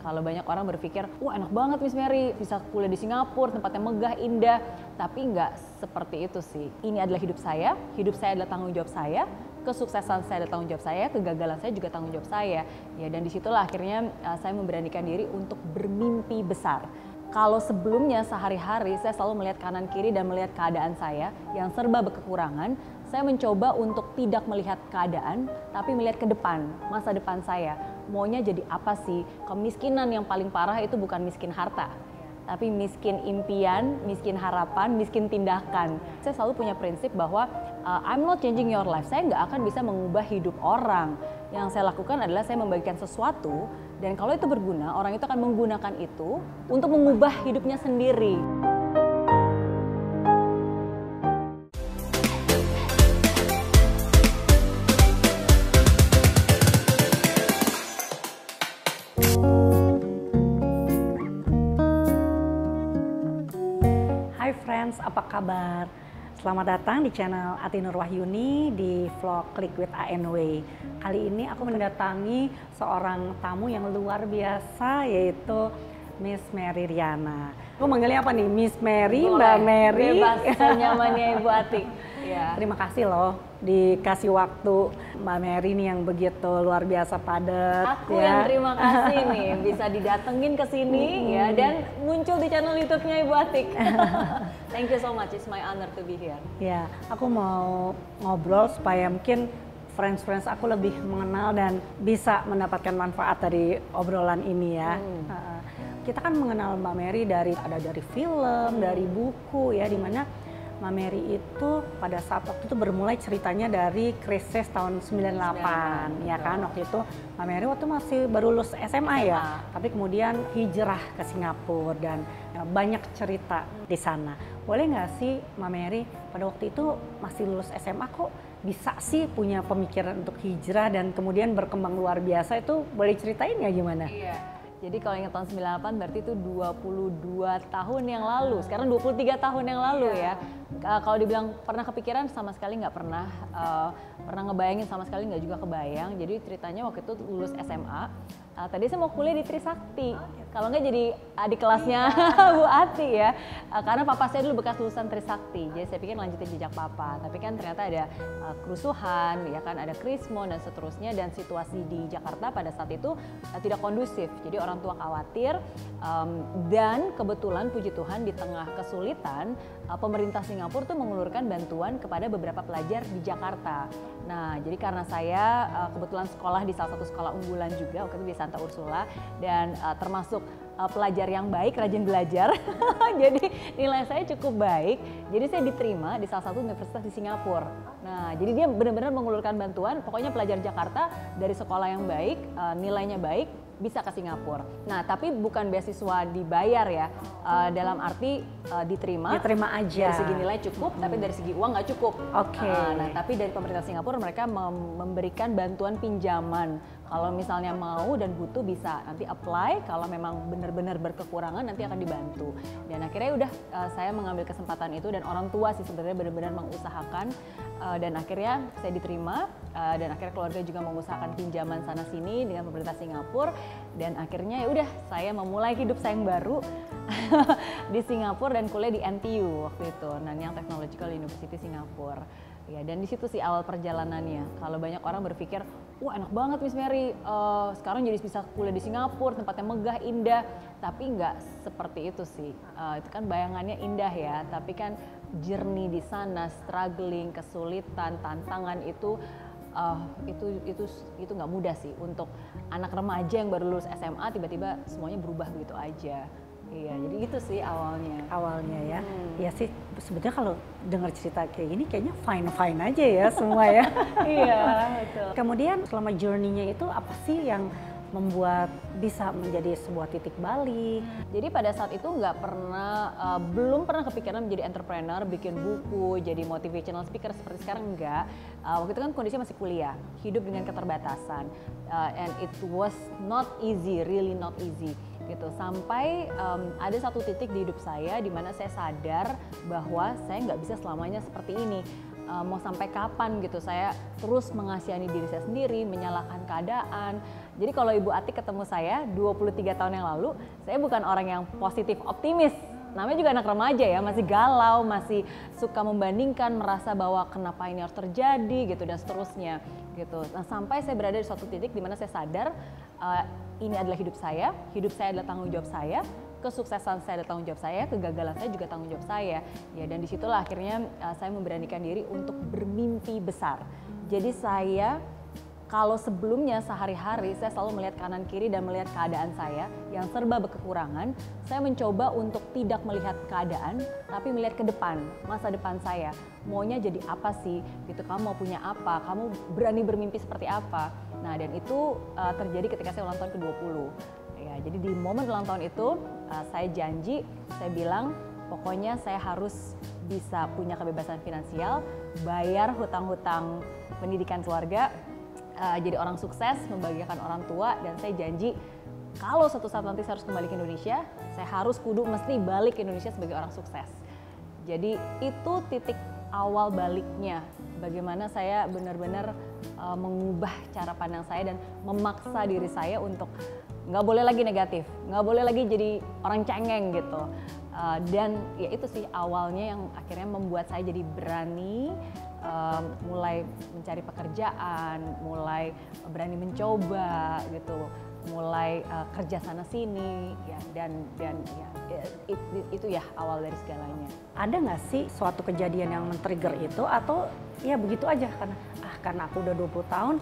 Kalau banyak orang berpikir, wah enak banget Miss Mary, bisa kuliah di Singapura, tempatnya megah, indah. Tapi nggak seperti itu sih. Ini adalah hidup saya adalah tanggung jawab saya, kesuksesan saya adalah tanggung jawab saya, kegagalan saya juga tanggung jawab saya. Ya, dan disitulah akhirnya saya memberanikan diri untuk bermimpi besar. Kalau sebelumnya sehari-hari saya selalu melihat kanan kiri dan melihat keadaan saya yang serba berkekurangan, saya mencoba untuk tidak melihat keadaan, tapi melihat ke depan, masa depan saya. Maunya jadi apa sih? Kemiskinan yang paling parah itu bukan miskin harta, tapi miskin impian, miskin harapan, miskin tindakan. Saya selalu punya prinsip bahwa I'm not changing your life. Saya nggak akan bisa mengubah hidup orang. Yang saya lakukan adalah saya membagikan sesuatu, dan kalau itu berguna, orang itu akan menggunakan itu untuk mengubah hidupnya sendiri. Hai friends, apa kabar? Selamat datang di channel Ati Nurwahyuni di vlog Click with ANW. Kali ini aku mendatangi seorang tamu yang luar biasa, yaitu Miss Mary Riana. Aku manggilnya apa nih? Miss Mary, Boleh, Mbak Mary. bebas, senyamannya Ibu Ati. Ya. Terima kasih loh dikasih waktu Mbak Mary nih yang begitu luar biasa padat. Aku yang terima kasih nih bisa didatengin ke sini ya, dan muncul di channel YouTube-nya Ibu Atik. Thank you so much, it's my honor to be here. Ya, aku mau ngobrol supaya mungkin friends aku lebih mengenal dan bisa mendapatkan manfaat dari obrolan ini ya. Kita kan mengenal Mbak Mary dari film, dari buku ya, dimana Mbak Mary itu pada saat waktu itu bermulai ceritanya dari krisis tahun 98 ya kan. Waktu itu Mbak Mary waktu masih baru lulus SMA ya, tapi kemudian hijrah ke Singapura dan banyak cerita di sana. Boleh nggak sih Mbak Mary pada waktu itu masih lulus SMA kok bisa sih punya pemikiran untuk hijrah dan kemudian berkembang luar biasa, itu boleh ceritain nggak gimana? Iya. Jadi kalau ingat tahun 98 berarti itu 22 tahun yang lalu, sekarang 23 tahun yang lalu ya. Kalau dibilang pernah kepikiran, sama sekali nggak pernah. Pernah ngebayangin, sama sekali nggak juga kebayang. Jadi ceritanya waktu itu lulus SMA, tadi saya mau kuliah di Trisakti. Kalau nggak jadi adik kelasnya Bu Ati ya. Karena papa saya dulu bekas lulusan Trisakti, jadi saya pikir lanjutin jejak papa. Tapi kan ternyata ada kerusuhan, ya kan, ada krismon dan seterusnya, dan situasi di Jakarta pada saat itu tidak kondusif. Jadi orang tua khawatir, dan kebetulan puji Tuhan di tengah kesulitan pemerintah Singapura tuh mengulurkan bantuan kepada beberapa pelajar di Jakarta. Nah, jadi karena saya kebetulan sekolah di salah satu sekolah unggulan juga waktu itu di Santa Ursula, dan termasuk pelajar yang baik, rajin belajar, jadi nilai saya cukup baik. Jadi saya diterima di salah satu universitas di Singapura. Nah, jadi dia benar-benar mengulurkan bantuan, pokoknya pelajar Jakarta dari sekolah yang baik, nilainya baik, bisa ke Singapura. Nah, tapi bukan beasiswa dibayar ya, dalam arti diterima aja. Dari segi nilai cukup, tapi dari segi uang nggak cukup. Oke. Nah, tapi dari pemerintah Singapura mereka memberikan bantuan pinjaman. Kalau misalnya mau dan butuh bisa nanti apply, kalau memang benar-benar berkekurangan nanti akan dibantu. Dan akhirnya udah saya mengambil kesempatan itu, dan orang tua sih sebenarnya benar-benar mengusahakan, dan akhirnya saya diterima, dan akhirnya keluarga juga mengusahakan pinjaman sana sini dengan pemerintah Singapura, dan akhirnya ya udah saya memulai hidup saya yang baru di Singapura dan kuliah di NTU waktu itu, Nanyang Technological University Singapura. Ya, dan di situ sih awal perjalanannya. Kalau banyak orang berpikir, wah enak banget Miss Mary, sekarang jadi bisa kuliah di Singapura, tempatnya megah, indah. Tapi nggak seperti itu sih. Itu kan bayangannya indah ya, tapi kan journey di sana, struggling, kesulitan, tantangan itu nggak mudah sih untuk anak remaja yang baru lulus SMA, tiba-tiba semuanya berubah begitu aja. Iya, jadi itu sih awalnya. Awalnya ya, ya sih sebetulnya kalau dengar cerita kayak gini kayaknya fine aja ya semua ya. Iya, betul. Kemudian selama journey-nya itu apa sih yang membuat bisa menjadi sebuah titik balik? Jadi pada saat itu belum pernah kepikiran menjadi entrepreneur, bikin buku, jadi motivational speaker seperti sekarang enggak. Waktu itu kan kondisinya masih kuliah, hidup dengan keterbatasan, and it was not easy, really not easy. Gitu. Sampai ada satu titik di hidup saya di mana saya sadar bahwa saya nggak bisa selamanya seperti ini. Mau sampai kapan gitu saya terus mengasihani diri saya sendiri, menyalahkan keadaan, Jadi kalau Ibu Atik ketemu saya 23 tahun yang lalu, saya bukan orang yang positif optimis. Namanya juga anak remaja ya, masih galau, masih suka membandingkan, merasa bahwa kenapa ini harus terjadi gitu dan seterusnya gitu. Nah, sampai saya berada di suatu titik di mana saya sadar ini adalah hidup saya adalah tanggung jawab saya, kesuksesan saya adalah tanggung jawab saya, kegagalan saya juga tanggung jawab saya. Ya, dan disitulah akhirnya saya memberanikan diri untuk bermimpi besar. Jadi saya kalau sebelumnya sehari-hari saya selalu melihat kanan kiri dan melihat keadaan saya yang serba berkekurangan, saya mencoba untuk tidak melihat keadaan, tapi melihat ke depan, masa depan saya. Maunya jadi apa sih? Gitu, kamu mau punya apa? Kamu berani bermimpi seperti apa? Nah, dan itu terjadi ketika saya ulang tahun ke-20. Ya, jadi di momen ulang tahun itu saya janji, saya bilang pokoknya saya harus bisa punya kebebasan finansial, bayar hutang-hutang pendidikan keluarga, jadi orang sukses, membahagiakan orang tua, dan saya janji kalau suatu saat nanti saya harus kembali ke Indonesia, saya harus mesti balik ke Indonesia sebagai orang sukses. Jadi itu titik awal baliknya, bagaimana saya benar-benar mengubah cara pandang saya dan memaksa diri saya untuk nggak boleh lagi negatif, nggak boleh lagi jadi orang cengeng gitu. Dan ya itu sih awalnya yang akhirnya membuat saya jadi berani mulai mencari pekerjaan, mulai berani mencoba gitu, mulai kerja sana sini ya, dan ya itu ya awal dari segalanya. Ada nggak sih suatu kejadian yang men-trigger itu, atau ya begitu aja karena aku udah 20 tahun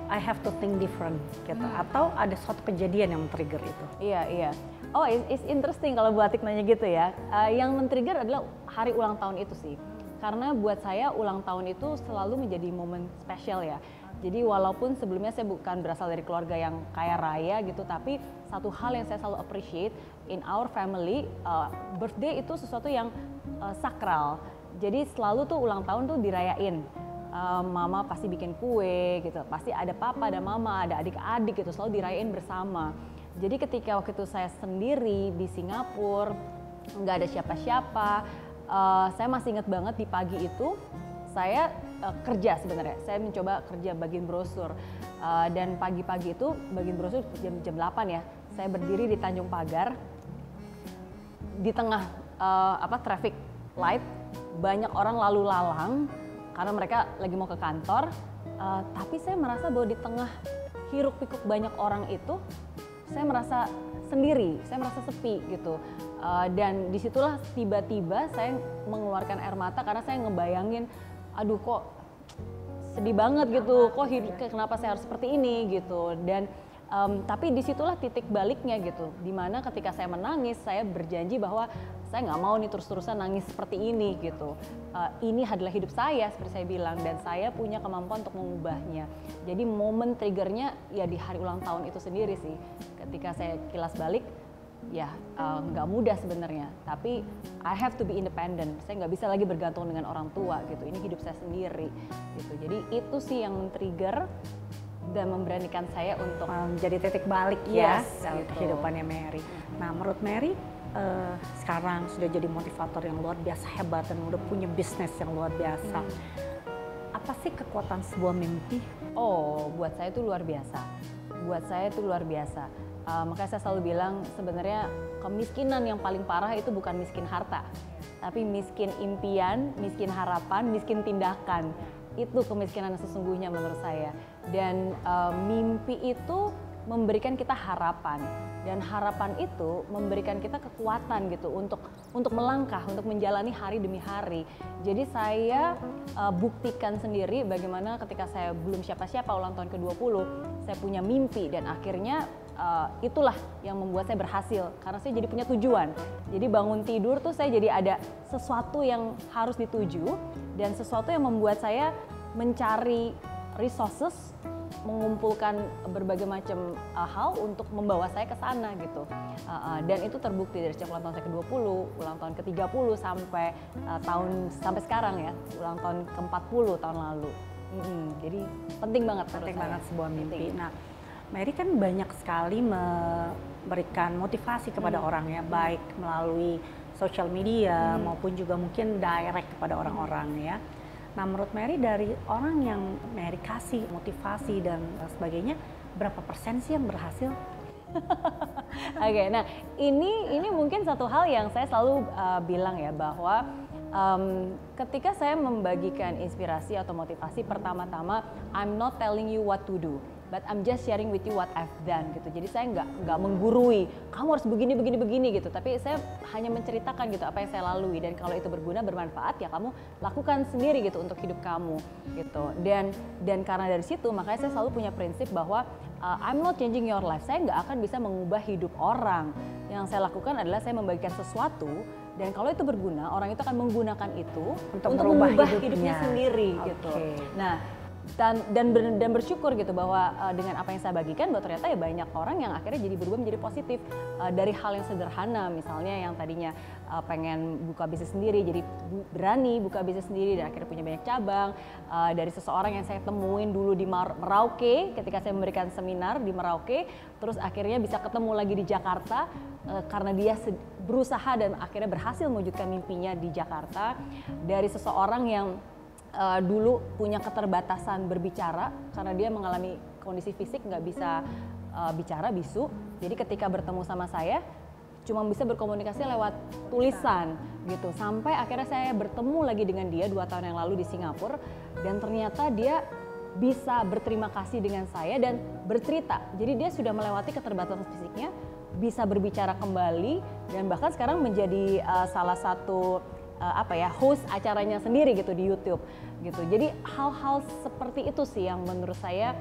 I have to think different gitu, atau ada suatu kejadian yang men-trigger itu? Iya. Oh, it's interesting kalau Bu Atik nanya gitu ya. Yang men-trigger adalah hari ulang tahun itu sih. Karena buat saya ulang tahun itu selalu menjadi momen spesial ya. Jadi walaupun sebelumnya saya bukan berasal dari keluarga yang kaya raya gitu, tapi satu hal yang saya selalu appreciate in our family, birthday itu sesuatu yang sakral. Jadi selalu tuh ulang tahun tuh dirayain. Mama pasti bikin kue gitu, pasti ada papa, ada mama, ada adik-adik gitu, selalu dirayain bersama. Jadi ketika waktu itu saya sendiri di Singapura, nggak ada siapa-siapa, saya masih ingat banget di pagi itu saya kerja sebenarnya. Saya mencoba kerja bagian brosur, dan pagi-pagi itu bagian brosur jam 8 ya. Saya berdiri di Tanjung Pagar, di tengah traffic light, banyak orang lalu lalang karena mereka lagi mau ke kantor, tapi saya merasa bahwa di tengah hiruk pikuk banyak orang itu, saya merasa sendiri, saya merasa sepi gitu. Dan disitulah tiba-tiba saya mengeluarkan air mata karena saya ngebayangin, aduh kok sedih banget gitu, kok kenapa saya harus seperti ini gitu. Dan tapi disitulah titik baliknya gitu, dimana ketika saya menangis, saya berjanji bahwa saya nggak mau nih terus-terusan nangis seperti ini gitu. Ini adalah hidup saya seperti saya bilang, dan saya punya kemampuan untuk mengubahnya. Jadi momen triggernya ya di hari ulang tahun itu sendiri sih. Ketika saya kilas balik, ya nggak mudah sebenarnya, tapi I have to be independent. Saya nggak bisa lagi bergantung dengan orang tua gitu. Ini hidup saya sendiri gitu. Jadi itu sih yang men-trigger dan memberanikan saya untuk menjadi titik balik ya dalam gitu. kehidupannya Mary. Nah, menurut Mary sekarang sudah jadi motivator yang luar biasa hebat dan udah punya bisnis yang luar biasa. Apa sih kekuatan sebuah mimpi? Oh, buat saya itu luar biasa. Buat saya itu luar biasa. Makanya saya selalu bilang sebenarnya kemiskinan yang paling parah itu bukan miskin harta, tapi miskin impian, miskin harapan, miskin tindakan. Itu kemiskinan yang sesungguhnya menurut saya. Dan mimpi itu memberikan kita harapan, dan harapan itu memberikan kita kekuatan gitu untuk melangkah, untuk menjalani hari demi hari. Jadi saya buktikan sendiri bagaimana ketika saya belum siapa-siapa ulang tahun ke-20, saya punya mimpi, dan akhirnya itulah yang membuat saya berhasil karena saya jadi punya tujuan. Jadi bangun tidur tuh saya jadi ada sesuatu yang harus dituju, dan sesuatu yang membuat saya mencari resources, mengumpulkan berbagai macam hal untuk membawa saya ke sana gitu. Dan itu terbukti dari sejak ulang tahun saya ke-20, ulang tahun ke-30 sampai sekarang ya, ulang tahun ke-40 tahun lalu. Jadi penting banget sebuah mimpi. Nah, Mary kan banyak sekali memberikan motivasi kepada orang ya, baik melalui sosial media maupun juga mungkin direct kepada orang-orang ya. Nah, menurut Mary, dari orang yang Mary kasih motivasi dan sebagainya, berapa persen sih yang berhasil? Oke, nah ini mungkin satu hal yang saya selalu bilang ya, bahwa ketika saya membagikan inspirasi atau motivasi, pertama-tama I'm not telling you what to do, but I'm just sharing with you what I've done gitu. Jadi saya nggak menggurui, kamu harus begini gitu. Tapi saya hanya menceritakan gitu apa yang saya lalui, dan kalau itu berguna, bermanfaat, ya kamu lakukan sendiri gitu untuk hidup kamu gitu. Dan karena dari situ makanya saya selalu punya prinsip bahwa I'm not changing your life. Saya nggak akan bisa mengubah hidup orang. Yang saya lakukan adalah saya membagikan sesuatu, dan kalau itu berguna, orang itu akan menggunakan itu untuk mengubah hidupnya sendiri gitu. Nah, dan bersyukur gitu bahwa dengan apa yang saya bagikan, bahwa ternyata ya banyak orang yang akhirnya jadi berubah menjadi positif dari hal yang sederhana, misalnya yang tadinya pengen buka bisnis sendiri jadi berani buka bisnis sendiri dan akhirnya punya banyak cabang, dari seseorang yang saya temuin dulu di Merauke ketika saya memberikan seminar di Merauke, terus akhirnya bisa ketemu lagi di Jakarta karena dia berusaha dan akhirnya berhasil mewujudkan mimpinya di Jakarta, dari seseorang yang dulu punya keterbatasan berbicara karena dia mengalami kondisi fisik nggak bisa bicara, bisu. Jadi ketika bertemu sama saya cuma bisa berkomunikasi lewat tulisan gitu, sampai akhirnya saya bertemu lagi dengan dia 2 tahun yang lalu di Singapura, dan ternyata dia bisa berterima kasih dengan saya dan bercerita. Jadi dia sudah melewati keterbatasan fisiknya, bisa berbicara kembali, dan bahkan sekarang menjadi salah satu host acaranya sendiri gitu di YouTube gitu. Jadi hal-hal seperti itu sih yang menurut saya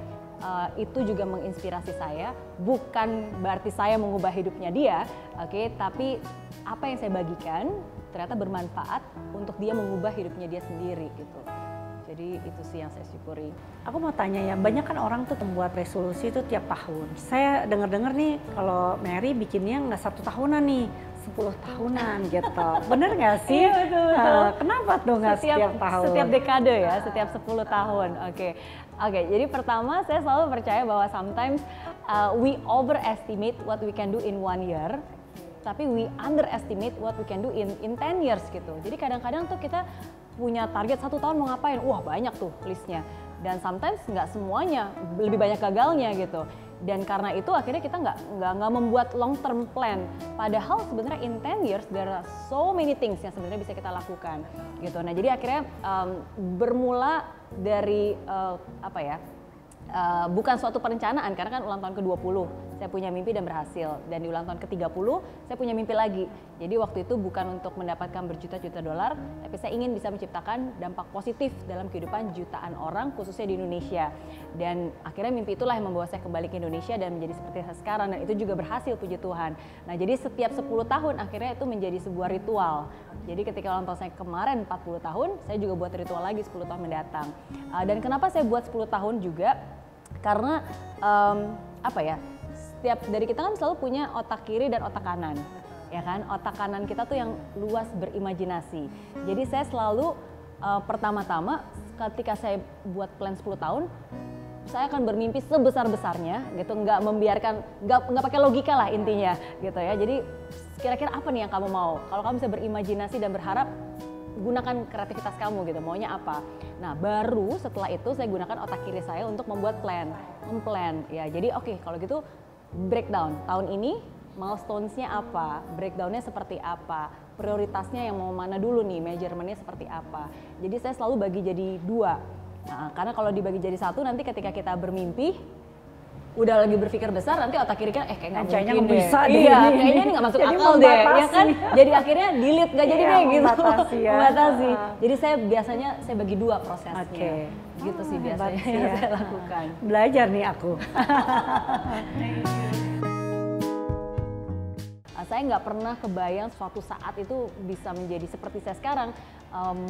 itu juga menginspirasi saya. Bukan berarti saya mengubah hidupnya dia, tapi apa yang saya bagikan ternyata bermanfaat untuk dia mengubah hidupnya dia sendiri gitu. Jadi itu sih yang saya syukuri. Aku mau tanya ya, banyak kan orang tuh membuat resolusi itu tiap tahun. Saya dengar-dengar nih kalau Mary bikinnya nggak 1 tahunan nih, 10 tahunan gitu. Bener nggak sih? Iya, betul. Kenapa tuh nggak setiap tahun? Setiap dekade ya, setiap 10 tahun. Oke, jadi pertama saya selalu percaya bahwa sometimes we overestimate what we can do in 1 year, tapi we underestimate what we can do in 10 years gitu. Jadi kadang-kadang tuh kita punya target 1 tahun mau ngapain, wah banyak tuh listnya. Dan sometimes nggak semuanya, lebih banyak gagalnya gitu. Dan karena itu akhirnya kita nggak membuat long term plan. Padahal sebenarnya in 10 years there are so many things yang sebenarnya bisa kita lakukan gitu. Nah jadi akhirnya bermula dari bukan suatu perencanaan, karena kan ulang tahun ke-20 saya punya mimpi dan berhasil, dan di ulang tahun ke-30 saya punya mimpi lagi. Jadi waktu itu bukan untuk mendapatkan berjuta-juta dolar, tapi saya ingin bisa menciptakan dampak positif dalam kehidupan jutaan orang khususnya di Indonesia. Dan akhirnya mimpi itulah yang membawa saya kembali ke Indonesia dan menjadi seperti saya sekarang, dan itu juga berhasil, puji Tuhan. Nah jadi setiap 10 tahun akhirnya itu menjadi sebuah ritual. Jadi ketika ulang tahun saya kemarin 40 tahun, saya juga buat ritual lagi 10 tahun mendatang. Dan kenapa saya buat 10 tahun juga? Karena setiap dari kita kan selalu punya otak kiri dan otak kanan, ya kan? Otak kanan kita tuh yang luas berimajinasi. Jadi saya selalu pertama-tama ketika saya buat plan 10 tahun, saya akan bermimpi sebesar-besarnya gitu, nggak pakai logika lah intinya gitu ya. Jadi kira-kira apa nih yang kamu mau? Kalau kamu bisa berimajinasi dan berharap, gunakan kreativitas kamu gitu, maunya apa. Nah baru setelah itu saya gunakan otak kiri saya untuk membuat plan ya. Jadi oke, kalau gitu breakdown tahun ini milestones-nya apa, breakdown-nya seperti apa, prioritasnya yang mau mana dulu nih, measurement-nya seperti apa. Jadi saya selalu bagi jadi 2. Nah, karena kalau dibagi jadi 1 nanti ketika kita bermimpi udah lagi berpikir besar, nanti otak kiri kan kayak nggak mungkin deh. Bisa iya, kayaknya ini nggak masuk akal deh, ya kan? Jadi akhirnya delete, nggak jadi deh gitu. Membatasi. Jadi saya biasanya bagi 2 prosesnya. Gitu sih biasanya yang saya lakukan. Belajar nih aku. Saya nggak pernah kebayang suatu saat itu bisa menjadi seperti saya sekarang,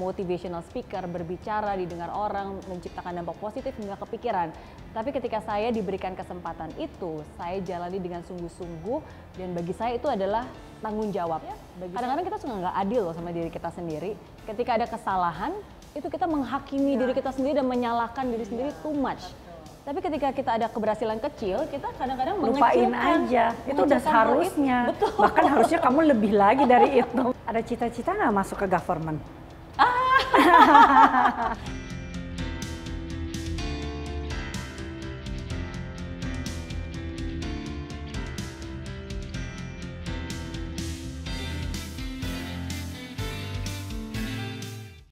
motivational speaker, berbicara, didengar orang, menciptakan dampak positif, nggak kepikiran. Tapi ketika saya diberikan kesempatan itu, saya jalani dengan sungguh-sungguh, dan bagi saya itu adalah tanggung jawab. Kadang-kadang kita suka nggak adil loh sama diri kita sendiri. Ketika ada kesalahan, itu kita menghakimi diri kita sendiri dan menyalahkan diri sendiri too much. Tapi ketika kita ada keberhasilan kecil, kita kadang-kadang lupain aja. Itu udah seharusnya. Betul. Bahkan harusnya kamu lebih lagi dari itu. Ada cita-cita nggak masuk ke government?